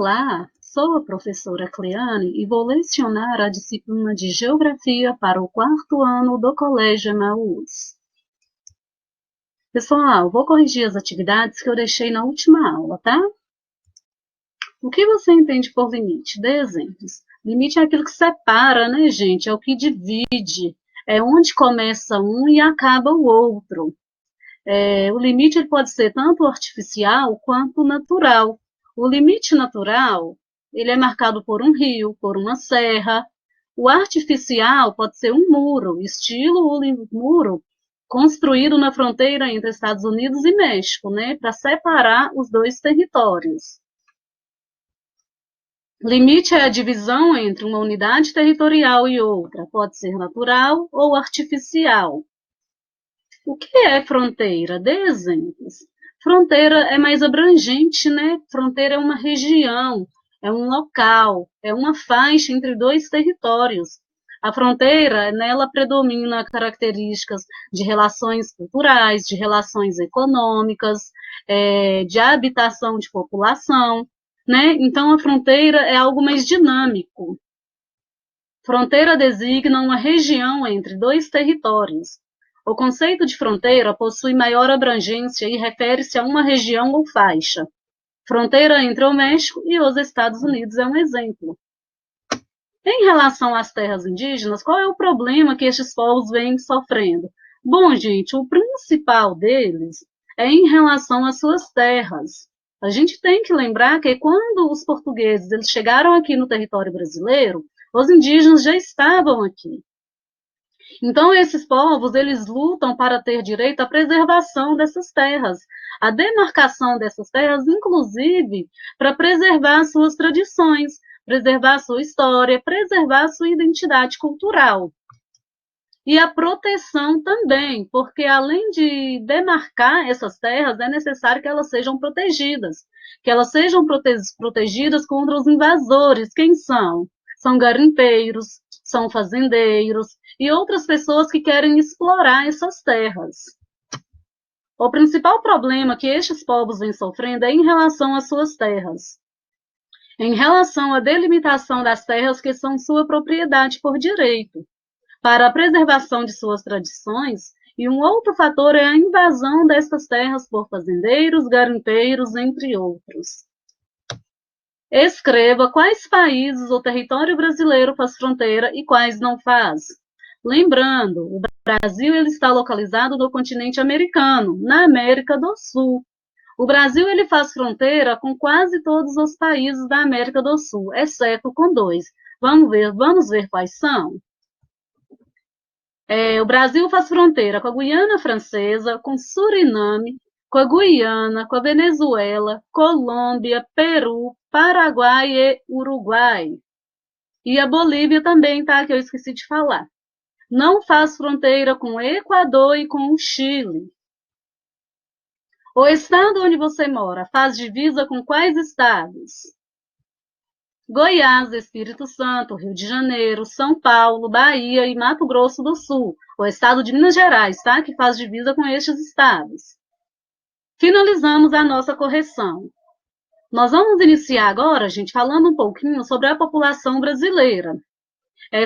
Olá, sou a professora Cleane e vou lecionar a disciplina de Geografia para o quarto ano do Colégio Emaús. Pessoal, vou corrigir as atividades que eu deixei na última aula, tá? O que você entende por limite? Dê exemplos. Limite é aquilo que separa, né, gente? É o que divide. É onde começa um e acaba o outro. O limite ele pode ser tanto artificial quanto natural. O limite natural, ele é marcado por um rio, por uma serra. O artificial pode ser um muro, estilo o muro construído na fronteira entre Estados Unidos e México, né, para separar os dois territórios. Limite é a divisão entre uma unidade territorial e outra, pode ser natural ou artificial. O que é fronteira? Dê exemplos. Fronteira é mais abrangente, né? Fronteira é uma região, é um local, é uma faixa entre dois territórios. A fronteira, nela predomina características de relações culturais, de relações econômicas, de habitação de população, né? Então, a fronteira é algo mais dinâmico. Fronteira designa uma região entre dois territórios. O conceito de fronteira possui maior abrangência e refere-se a uma região ou faixa. Fronteira entre o México e os Estados Unidos é um exemplo. Em relação às terras indígenas, qual é o problema que estes povos vêm sofrendo? Bom, gente, o principal deles é em relação às suas terras. A gente tem que lembrar que quando os portugueses eles chegaram aqui no território brasileiro, os indígenas já estavam aqui. Então, esses povos, eles lutam para ter direito à preservação dessas terras, a demarcação dessas terras, inclusive, para preservar suas tradições, preservar sua história, preservar sua identidade cultural. E a proteção também, porque além de demarcar essas terras, é necessário que elas sejam protegidas, que elas sejam protegidas contra os invasores. Quem são? São garimpeiros, são fazendeiros e outras pessoas que querem explorar essas terras. O principal problema que estes povos vêm sofrendo é em relação às suas terras, em relação à delimitação das terras que são sua propriedade por direito, para a preservação de suas tradições, e um outro fator é a invasão destas terras por fazendeiros, garimpeiros, entre outros. Escreva quais países o território brasileiro faz fronteira e quais não faz. Lembrando, o Brasil ele está localizado no continente americano, na América do Sul. O Brasil ele faz fronteira com quase todos os países da América do Sul, exceto com dois. Vamos ver quais são? O Brasil faz fronteira com a Guiana Francesa, com Suriname, com a Guiana, com a Venezuela, Colômbia, Peru, Paraguai e Uruguai. E a Bolívia também, tá? Que eu esqueci de falar. Não faz fronteira com o Equador e com o Chile. O estado onde você mora faz divisa com quais estados? Goiás, Espírito Santo, Rio de Janeiro, São Paulo, Bahia e Mato Grosso do Sul. O estado de Minas Gerais, tá? Que faz divisa com estes estados. Finalizamos a nossa correção. Nós vamos iniciar agora, gente, falando um pouquinho sobre a população brasileira.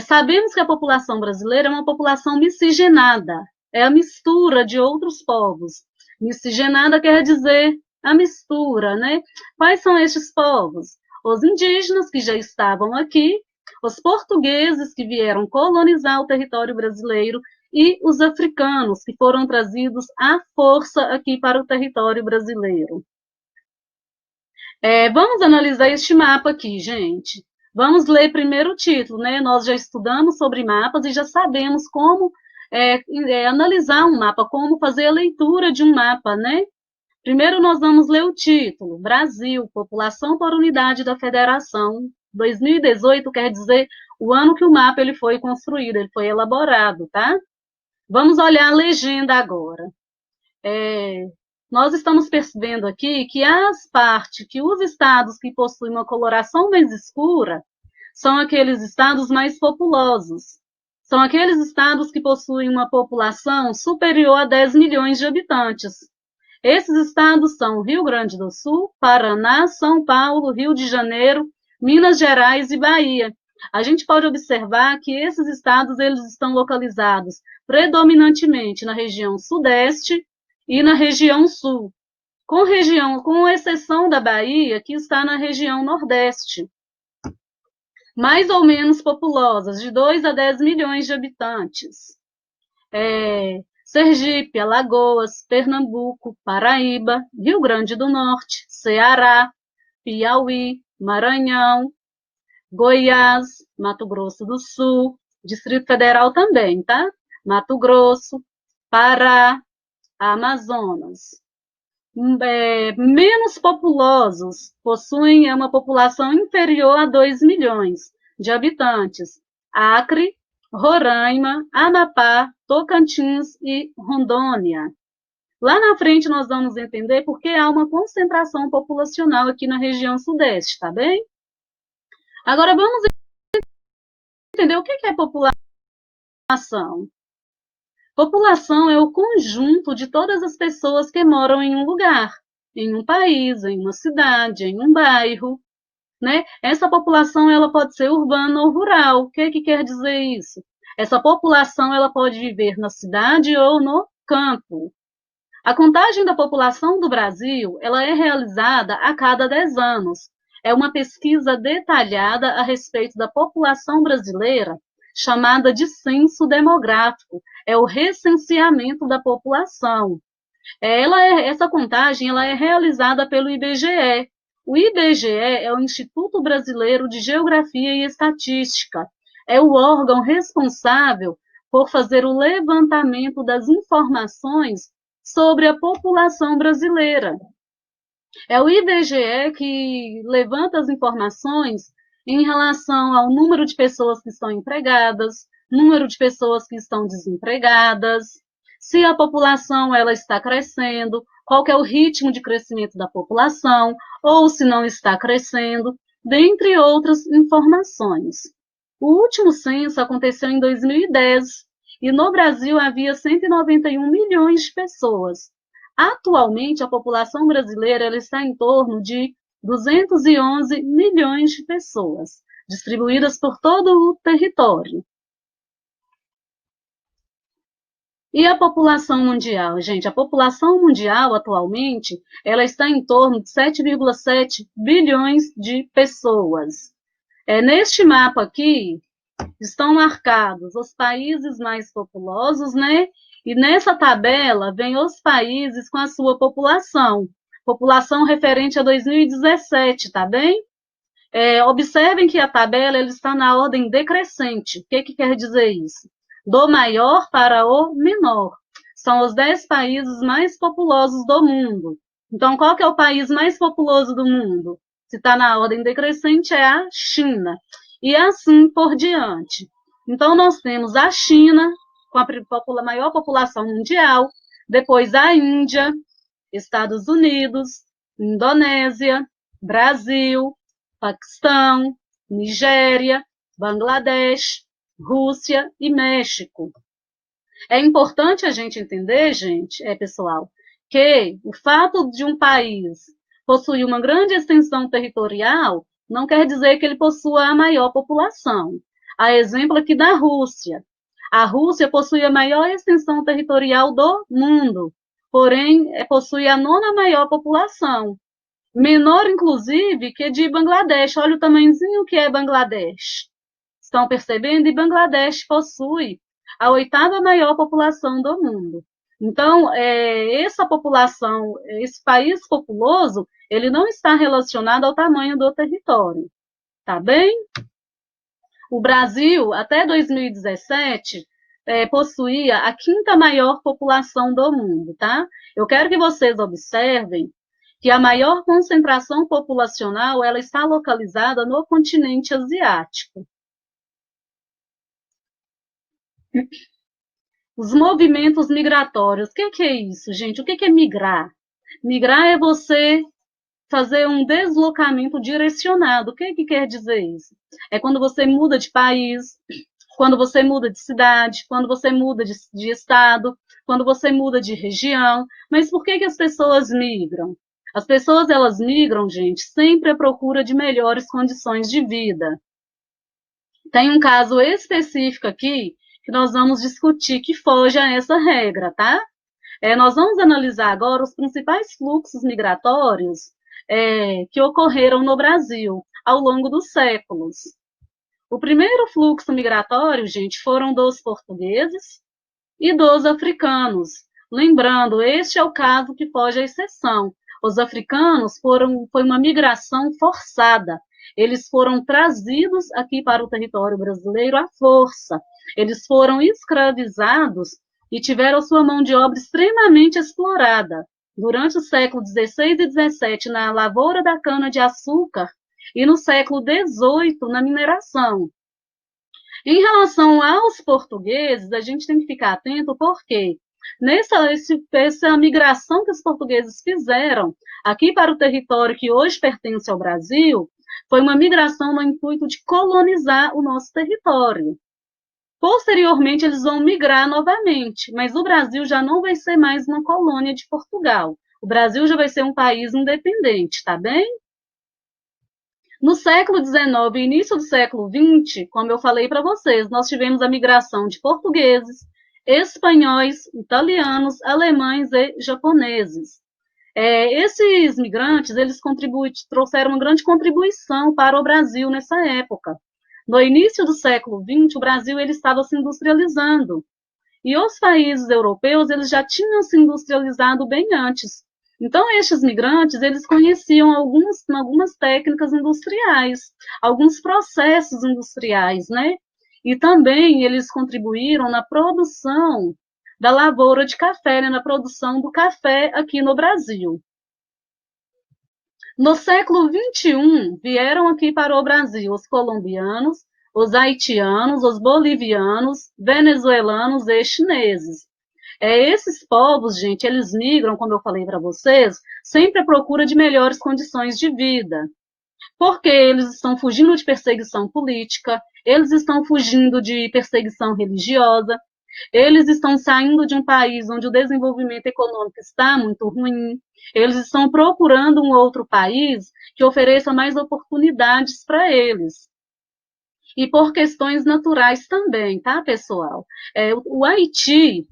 Sabemos que a população brasileira é uma população miscigenada, é a mistura de outros povos. Miscigenada quer dizer a mistura, né? Quais são estes povos? Os indígenas que já estavam aqui, os portugueses que vieram colonizar o território brasileiro e os africanos que foram trazidos à força aqui para o território brasileiro. Vamos analisar este mapa aqui, gente. Vamos ler primeiro o título, né? Nós já estudamos sobre mapas e já sabemos como analisar um mapa, como fazer a leitura de um mapa, né? Primeiro nós vamos ler o título, Brasil, população por unidade da federação. 2018 quer dizer o ano que o mapa ele foi construído, ele foi elaborado, tá? Vamos olhar a legenda agora. Nós estamos percebendo aqui que os estados que possuem uma coloração mais escura são aqueles estados mais populosos. São aqueles estados que possuem uma população superior a 10 milhões de habitantes. Esses estados são Rio Grande do Sul, Paraná, São Paulo, Rio de Janeiro, Minas Gerais e Bahia. A gente pode observar que esses estados eles estão localizados predominantemente na região sudeste e na região sul, com exceção da Bahia, que está na região nordeste, mais ou menos populosas, de 2 a 10 milhões de habitantes. Sergipe, Alagoas, Pernambuco, Paraíba, Rio Grande do Norte, Ceará, Piauí, Maranhão, Goiás, Mato Grosso do Sul, Distrito Federal também, tá? Mato Grosso, Pará, Amazonas. Menos populosos, possuem uma população inferior a 2 milhões de habitantes. Acre, Roraima, Amapá, Tocantins e Rondônia. Lá na frente nós vamos entender porque há uma concentração populacional aqui na região sudeste, tá bem? Agora vamos entender o que é população. População é o conjunto de todas as pessoas que moram em um lugar, em um país, em uma cidade, em um bairro, né? Essa população ela pode ser urbana ou rural. O que quer dizer isso? Essa população ela pode viver na cidade ou no campo. A contagem da população do Brasil ela é realizada a cada 10 anos. É uma pesquisa detalhada a respeito da população brasileira, chamada de censo demográfico. É o recenseamento da população. Essa contagem ela é realizada pelo IBGE. O IBGE é o Instituto Brasileiro de Geografia e Estatística. É o órgão responsável por fazer o levantamento das informações sobre a população brasileira. É o IBGE que levanta as informações em relação ao número de pessoas que estão empregadas, número de pessoas que estão desempregadas, se a população ela está crescendo, qual que é o ritmo de crescimento da população, ou se não está crescendo, dentre outras informações. O último censo aconteceu em 2010 e no Brasil havia 191 milhões de pessoas. Atualmente, a população brasileira ela está em torno de 211 milhões de pessoas, distribuídas por todo o território. E a população mundial, gente? A população mundial, atualmente, ela está em torno de 7,7 bilhões de pessoas. Neste mapa aqui, estão marcados os países mais populosos, né? E nessa tabela vem os países com a sua população referente a 2017, tá bem? Observem que a tabela ele está na ordem decrescente. O que quer dizer isso? Do maior para o menor. São os 10 países mais populosos do mundo. Então, qual que é o país mais populoso do mundo? Se está na ordem decrescente, é a China. E assim por diante. Então, nós temos a China, com a maior população mundial, depois a Índia, Estados Unidos, Indonésia, Brasil, Paquistão, Nigéria, Bangladesh, Rússia e México. É importante a gente entender, gente, pessoal, que o fato de um país possuir uma grande extensão territorial não quer dizer que ele possua a maior população. A exemplo aqui da Rússia. A Rússia possui a maior extensão territorial do mundo, porém possui a 9ª maior população. Menor, inclusive, que de Bangladesh. Olha o tamanhozinho que é Bangladesh. Estão percebendo? E Bangladesh possui a 8ª maior população do mundo. Então, essa população, esse país populoso, ele não está relacionado ao tamanho do território. Tá bem? O Brasil, até 2017, possuía a 5ª maior população do mundo, tá? Eu quero que vocês observem que a maior concentração populacional ela está localizada no continente asiático. Os movimentos migratórios. O que é isso, gente? O que é migrar? Migrar é você fazer um deslocamento direcionado. O que quer dizer isso? É quando você muda de país, quando você muda de cidade, quando você muda de estado, quando você muda de região. Mas por que as pessoas migram? As pessoas, elas migram, gente, sempre à procura de melhores condições de vida. Tem um caso específico aqui que nós vamos discutir que foge a essa regra, tá? Nós vamos analisar agora os principais fluxos migratórios que ocorreram no Brasil ao longo dos séculos. O primeiro fluxo migratório, gente, foram dos portugueses e dos africanos. Lembrando, este é o caso que foge à exceção. Os africanos foi uma migração forçada. Eles foram trazidos aqui para o território brasileiro à força. Eles foram escravizados e tiveram sua mão de obra extremamente explorada. Durante o século XVI e XVII, na lavoura da cana-de-açúcar, e no século XVIII, na mineração. Em relação aos portugueses, a gente tem que ficar atento porque essa migração que os portugueses fizeram aqui para o território que hoje pertence ao Brasil, foi uma migração no intuito de colonizar o nosso território. Posteriormente, eles vão migrar novamente, mas o Brasil já não vai ser mais uma colônia de Portugal. O Brasil já vai ser um país independente, tá bem? No século XIX e início do século XX, como eu falei para vocês, nós tivemos a migração de portugueses, espanhóis, italianos, alemães e japoneses. Esses migrantes, eles trouxeram uma grande contribuição para o Brasil nessa época. No início do século XX, o Brasil ele estava se industrializando. E os países europeus, eles já tinham se industrializado bem antes. Então, estes migrantes, eles conheciam algumas técnicas industriais, alguns processos industriais, né? E também eles contribuíram na produção da lavoura de café, né? Na produção do café aqui no Brasil. No século XXI, vieram aqui para o Brasil os colombianos, os haitianos, os bolivianos, venezuelanos e chineses. Esses povos, gente, eles migram, como eu falei para vocês, sempre à procura de melhores condições de vida. Porque eles estão fugindo de perseguição política, eles estão fugindo de perseguição religiosa, eles estão saindo de um país onde o desenvolvimento econômico está muito ruim, eles estão procurando um outro país que ofereça mais oportunidades para eles. E por questões naturais também, tá, pessoal? O Haiti,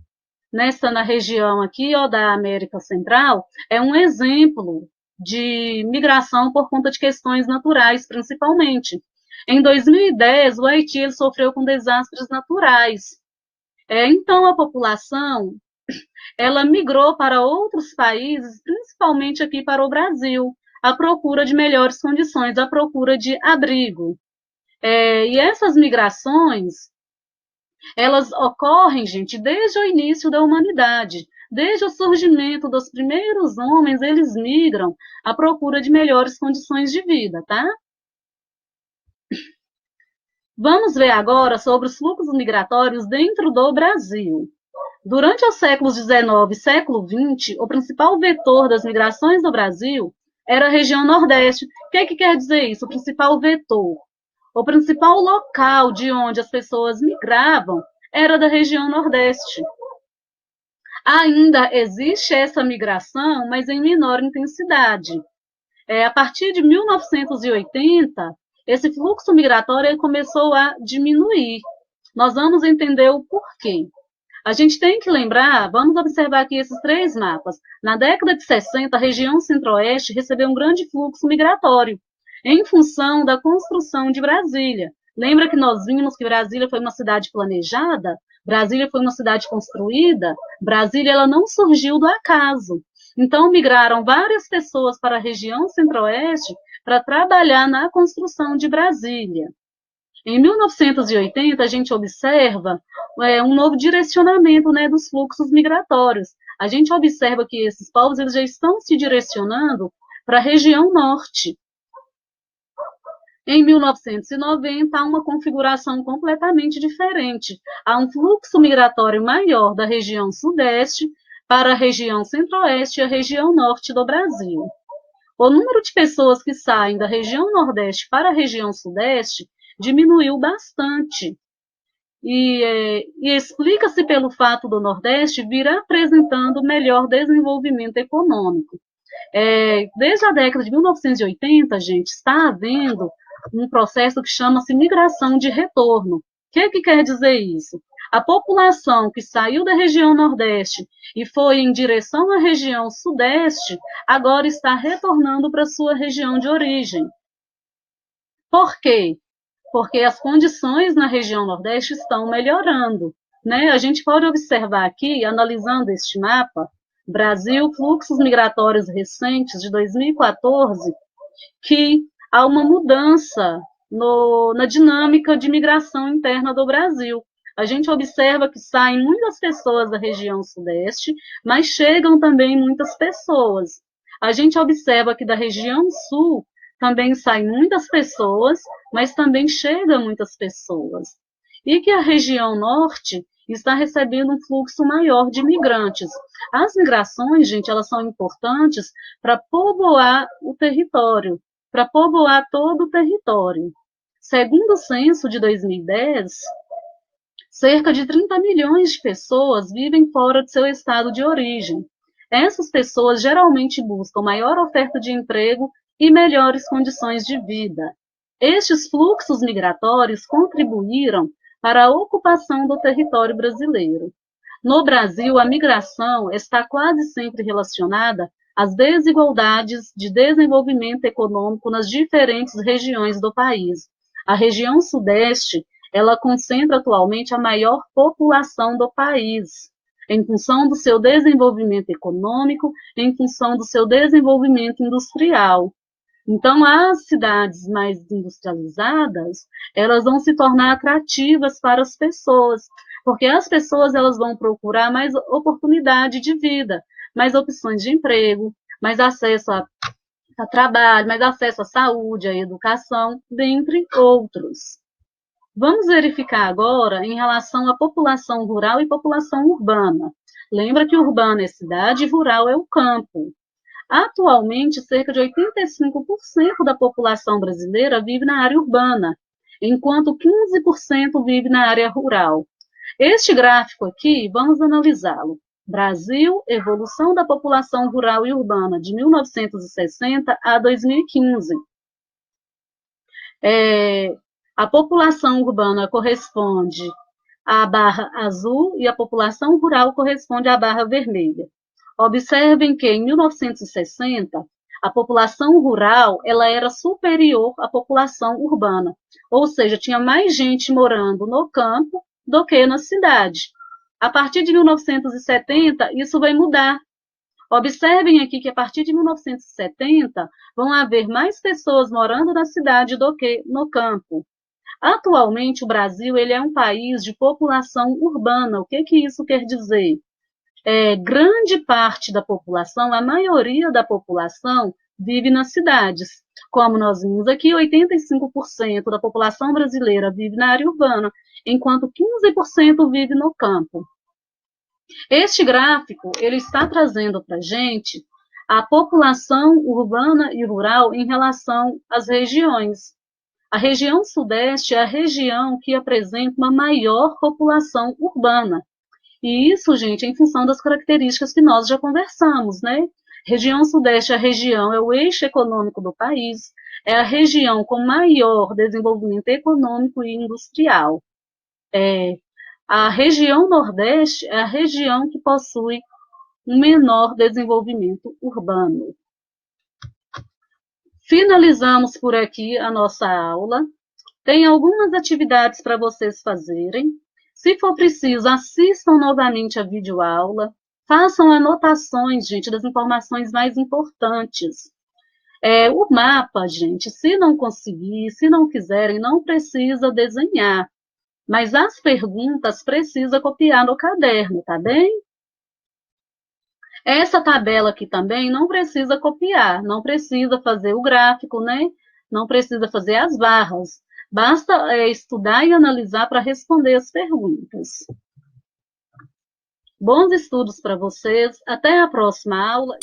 na região aqui, ó, da América Central, é um exemplo de migração por conta de questões naturais, principalmente. Em 2010, o Haiti ele sofreu com desastres naturais. Então, a população ela migrou para outros países, principalmente aqui para o Brasil, à procura de melhores condições, à procura de abrigo. E essas migrações, elas ocorrem, gente, desde o início da humanidade. Desde o surgimento dos primeiros homens, eles migram à procura de melhores condições de vida, tá? Vamos ver agora sobre os fluxos migratórios dentro do Brasil. Durante os séculos XIX e século XX, o principal vetor das migrações do Brasil era a região Nordeste. O que quer dizer isso? O principal vetor. O principal local de onde as pessoas migravam era da região Nordeste. Ainda existe essa migração, mas em menor intensidade. A partir de 1980, esse fluxo migratório começou a diminuir. Nós vamos entender o porquê. A gente tem que lembrar, vamos observar aqui esses três mapas. Na década de 60, a região centro-oeste recebeu um grande fluxo migratório, em função da construção de Brasília. Lembra que nós vimos que Brasília foi uma cidade planejada? Brasília foi uma cidade construída? Brasília ela não surgiu do acaso. Então, migraram várias pessoas para a região centro-oeste para trabalhar na construção de Brasília. Em 1980, a gente observa um novo direcionamento, né, dos fluxos migratórios. A gente observa que esses povos eles já estão se direcionando para a região norte. Em 1990, há uma configuração completamente diferente. Há um fluxo migratório maior da região sudeste para a região centro-oeste e a região norte do Brasil. O número de pessoas que saem da região nordeste para a região sudeste diminuiu bastante. e explica-se pelo fato do Nordeste vir apresentando melhor desenvolvimento econômico. Desde a década de 1980, gente, está havendo um processo que chama-se migração de retorno. O que quer dizer isso? A população que saiu da região Nordeste e foi em direção à região Sudeste, agora está retornando para sua região de origem. Por quê? Porque as condições na região Nordeste estão melhorando, né? A gente pode observar aqui, analisando este mapa, Brasil, fluxos migratórios recentes de 2014, que há uma mudança na dinâmica de migração interna do Brasil. A gente observa que saem muitas pessoas da região Sudeste, mas chegam também muitas pessoas. A gente observa que da região Sul também saem muitas pessoas, mas também chegam muitas pessoas. E que a região Norte está recebendo um fluxo maior de migrantes. As migrações, gente, elas são importantes para povoar o território, para povoar todo o território. Segundo o censo de 2010, cerca de 30 milhões de pessoas vivem fora de seu estado de origem. Essas pessoas geralmente buscam maior oferta de emprego e melhores condições de vida. Estes fluxos migratórios contribuíram para a ocupação do território brasileiro. No Brasil, a migração está quase sempre relacionada às desigualdades de desenvolvimento econômico nas diferentes regiões do país. A região Sudeste, ela concentra atualmente a maior população do país, em função do seu desenvolvimento econômico, em função do seu desenvolvimento industrial. Então, as cidades mais industrializadas, elas vão se tornar atrativas para as pessoas, porque as pessoas elas vão procurar mais oportunidade de vida, mais opções de emprego, mais acesso a trabalho, mais acesso à saúde, à educação, dentre outros. Vamos verificar agora em relação à população rural e população urbana. Lembra que urbano é cidade e rural é o campo. Atualmente, cerca de 85% da população brasileira vive na área urbana, enquanto 15% vive na área rural. Este gráfico aqui, vamos analisá-lo. Brasil, evolução da população rural e urbana de 1960 a 2015. A população urbana corresponde à barra azul e a população rural corresponde à barra vermelha. Observem que em 1960 a população rural ela era superior à população urbana, ou seja, tinha mais gente morando no campo do que na cidade. A partir de 1970 isso vai mudar. Observem aqui que a partir de 1970 vão haver mais pessoas morando na cidade do que no campo. Atualmente o Brasil ele é um país de população urbana. O que isso quer dizer? Grande parte da população, a maioria da população, vive nas cidades. Como nós vimos aqui, 85% da população brasileira vive na área urbana, enquanto 15% vive no campo. Este gráfico ele está trazendo para a gente a população urbana e rural em relação às regiões. A região Sudeste é a região que apresenta uma maior população urbana. E isso, gente, é em função das características que nós já conversamos, né? Região Sudeste é o eixo econômico do país, é a região com maior desenvolvimento econômico e industrial. A região Nordeste é a região que possui um menor desenvolvimento urbano. Finalizamos por aqui a nossa aula. Tem algumas atividades para vocês fazerem. Se for preciso, assistam novamente a videoaula, façam anotações, gente, das informações mais importantes. O mapa, gente, se não conseguir, se não quiserem, não precisa desenhar, mas as perguntas precisa copiar no caderno, tá bem? Essa tabela aqui também não precisa copiar, não precisa fazer o gráfico, né? Não precisa fazer as barras. Basta estudar e analisar para responder as perguntas. Bons estudos para vocês. Até a próxima aula.